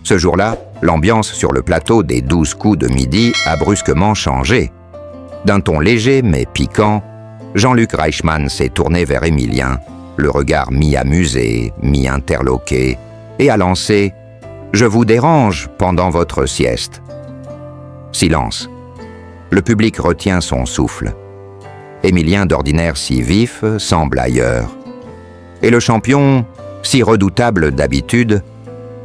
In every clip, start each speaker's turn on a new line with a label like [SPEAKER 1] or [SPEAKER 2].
[SPEAKER 1] Ce jour-là, l'ambiance sur le plateau des 12 coups de midi a brusquement changé. D'un ton léger mais piquant, Jean-Luc Reichmann s'est tourné vers Émilien, le regard mi-amusé, mi-interloqué, et a lancé « Je vous dérange pendant votre sieste ». Silence. Le public retient son souffle. Émilien, d'ordinaire si vif, semble ailleurs. Et le champion, si redoutable d'habitude,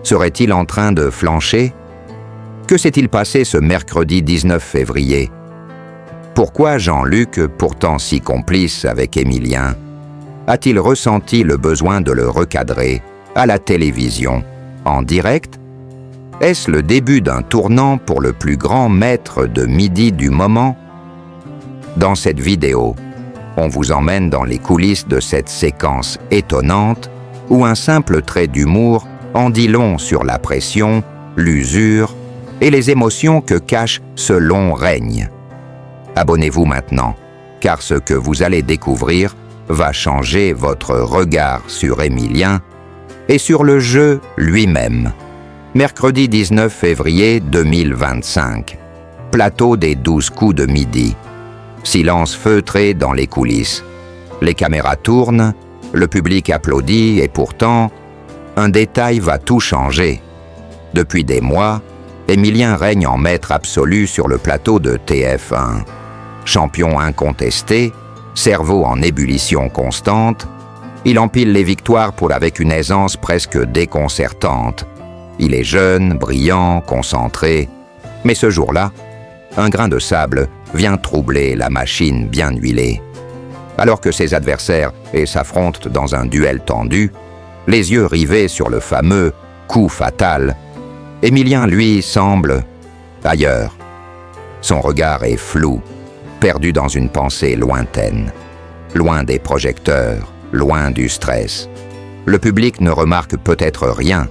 [SPEAKER 1] serait-il en train de flancher? Que s'est-il passé ce mercredi 19 février? Pourquoi Jean-Luc, pourtant si complice avec Émilien, a-t-il ressenti le besoin de le recadrer à la télévision, en direct? Est-ce le début d'un tournant pour le plus grand maître de midi du moment? Dans cette vidéo, on vous emmène dans les coulisses de cette séquence étonnante où un simple trait d'humour en dit long sur la pression, l'usure et les émotions que cache ce long règne. Abonnez-vous maintenant, car ce que vous allez découvrir va changer votre regard sur Émilien et sur le jeu lui-même. Mercredi 19 février 2025. Plateau des 12 coups de midi. Silence feutré dans les coulisses. Les caméras tournent, le public applaudit et pourtant, un détail va tout changer. Depuis des mois, Émilien règne en maître absolu sur le plateau de TF1. Champion incontesté, cerveau en ébullition constante, il empile les victoires avec une aisance presque déconcertante. Il est jeune, brillant, concentré, mais ce jour-là, un grain de sable vient troubler la machine bien huilée. Alors que ses adversaires s'affrontent dans un duel tendu, les yeux rivés sur le fameux coup fatal, Émilien, lui, semble ailleurs. Son regard est flou, perdu dans une pensée lointaine, loin des projecteurs, loin du stress. Le public ne remarque peut-être rien,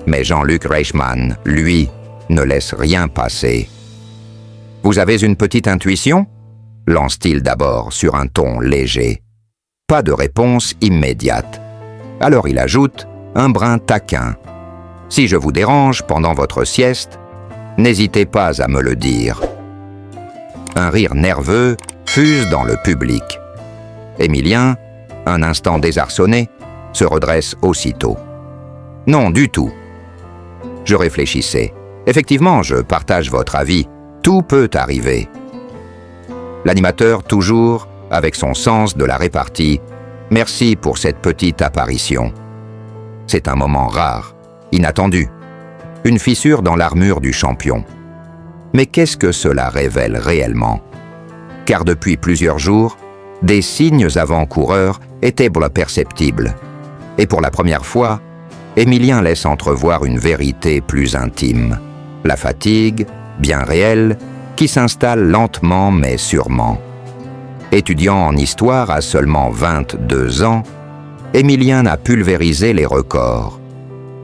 [SPEAKER 1] mais Jean-Luc Reichmann, lui, ne laisse rien passer. « Vous avez une petite intuition ?» lance-t-il d'abord sur un ton léger. Pas de réponse immédiate. Alors il ajoute, un brin taquin. « Si je vous dérange pendant votre sieste, n'hésitez pas à me le dire. » Un rire nerveux fuse dans le public. Émilien, un instant désarçonné, se redresse aussitôt. « Non, du tout. » Je réfléchissais. Effectivement, je partage votre avis. Tout peut arriver. L'animateur, toujours, avec son sens de la répartie, merci pour cette petite apparition. C'est un moment rare, inattendu. Une fissure dans l'armure du champion. Mais qu'est-ce que cela révèle réellement? Car depuis plusieurs jours, des signes avant-coureurs étaient perceptibles. Et pour la première fois, Émilien laisse entrevoir une vérité plus intime. La fatigue, bien réelle, qui s'installe lentement mais sûrement. Étudiant en histoire à seulement 22 ans, Émilien a pulvérisé les records.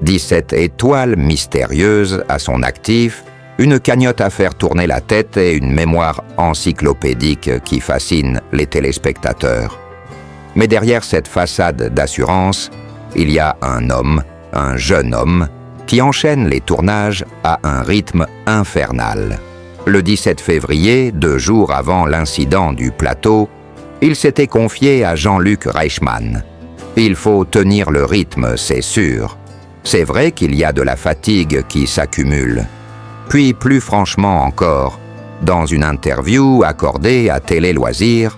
[SPEAKER 1] 17 étoiles mystérieuses à son actif, une cagnotte à faire tourner la tête et une mémoire encyclopédique qui fascine les téléspectateurs. Mais derrière cette façade d'assurance, il y a un homme, un jeune homme, qui enchaîne les tournages à un rythme infernal. Le 17 février, 2 jours avant l'incident du plateau, il s'était confié à Jean-Luc Reichmann. Il faut tenir le rythme, c'est sûr. C'est vrai qu'il y a de la fatigue qui s'accumule. Puis, plus franchement encore, dans une interview accordée à Télé Loisirs,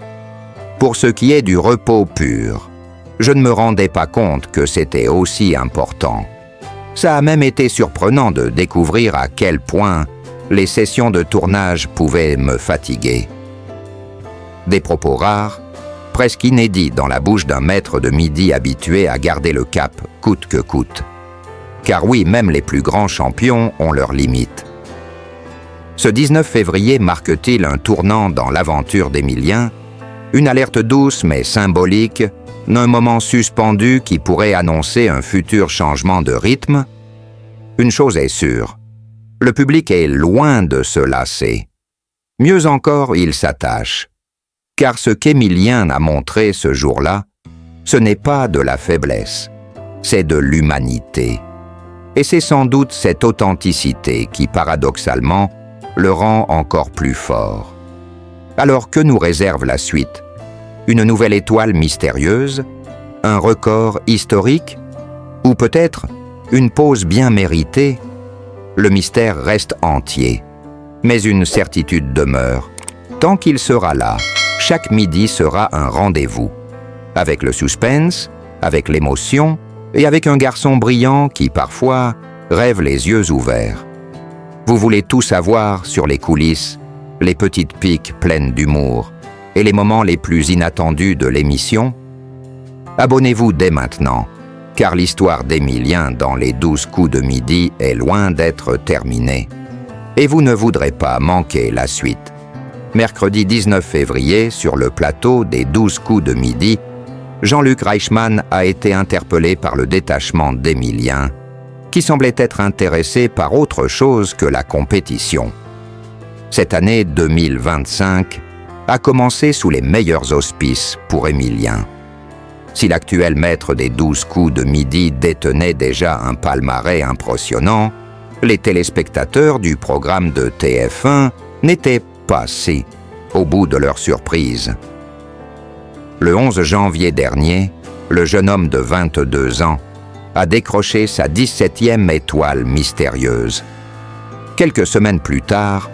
[SPEAKER 1] pour ce qui est du repos pur, je ne me rendais pas compte que c'était aussi important. Ça a même été surprenant de découvrir à quel point les sessions de tournage pouvaient me fatiguer. Des propos rares, presque inédits dans la bouche d'un maître de midi habitué à garder le cap coûte que coûte. Car oui, même les plus grands champions ont leurs limites. Ce 19 février marque-t-il un tournant dans l'aventure d'Émilien, une alerte douce mais symbolique, un moment suspendu qui pourrait annoncer un futur changement de rythme? Une chose est sûre, le public est loin de se lasser. Mieux encore, il s'attache. Car ce qu'Émilien a montré ce jour-là, ce n'est pas de la faiblesse, c'est de l'humanité. Et c'est sans doute cette authenticité qui, paradoxalement, le rend encore plus fort. Alors que nous réserve la suite? Une nouvelle étoile mystérieuse? Un record historique? Ou peut-être une pause bien méritée? Le mystère reste entier, mais une certitude demeure. Tant qu'il sera là, chaque midi sera un rendez-vous. Avec le suspense, avec l'émotion et avec un garçon brillant qui, parfois, rêve les yeux ouverts. Vous voulez tout savoir sur les coulisses, les petites piques pleines d'humour et les moments les plus inattendus de l'émission? Abonnez-vous dès maintenant, car l'histoire d'Emilien dans les 12 coups de midi est loin d'être terminée. Et vous ne voudrez pas manquer la suite. Mercredi 19 février, sur le plateau des 12 coups de midi, Jean-Luc Reichmann a été interpellé par le détachement d'Emilien, qui semblait être intéressé par autre chose que la compétition. Cette année 2025 a commencé sous les meilleurs auspices pour Emilien. Si l'actuel maître des 12 coups de midi détenait déjà un palmarès impressionnant, les téléspectateurs du programme de TF1 n'étaient pas si au bout de leur surprise. Le 11 janvier dernier, le jeune homme de 22 ans a décroché sa 17e étoile mystérieuse. Quelques semaines plus tard,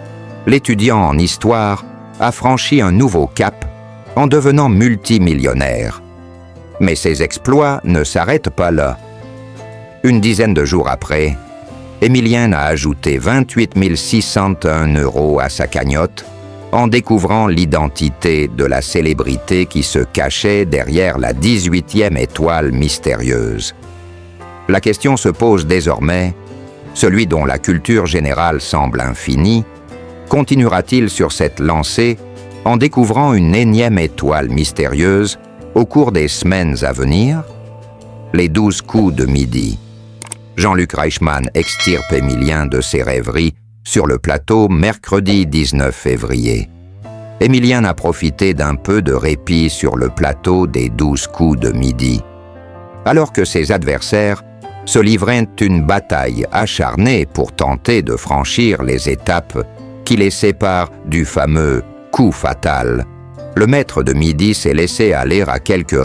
[SPEAKER 1] l'étudiant en histoire a franchi un nouveau cap en devenant multimillionnaire. Mais ses exploits ne s'arrêtent pas là. Une dizaine de jours après, Emilien a ajouté 28 601 € à sa cagnotte en découvrant l'identité de la célébrité qui se cachait derrière la 18e étoile mystérieuse. La question se pose désormais, celui dont la culture générale semble infinie, continuera-t-il sur cette lancée en découvrant une énième étoile mystérieuse au cours des semaines à venir? Les 12 coups de midi. Jean-Luc Reichmann extirpe Emilien de ses rêveries sur le plateau mercredi 19 février. Emilien a profité d'un peu de répit sur le plateau des 12 coups de midi, alors que ses adversaires se livraient une bataille acharnée pour tenter de franchir les étapes qui les séparent du fameux coup fatal. Le maître de midi s'est laissé aller à quelques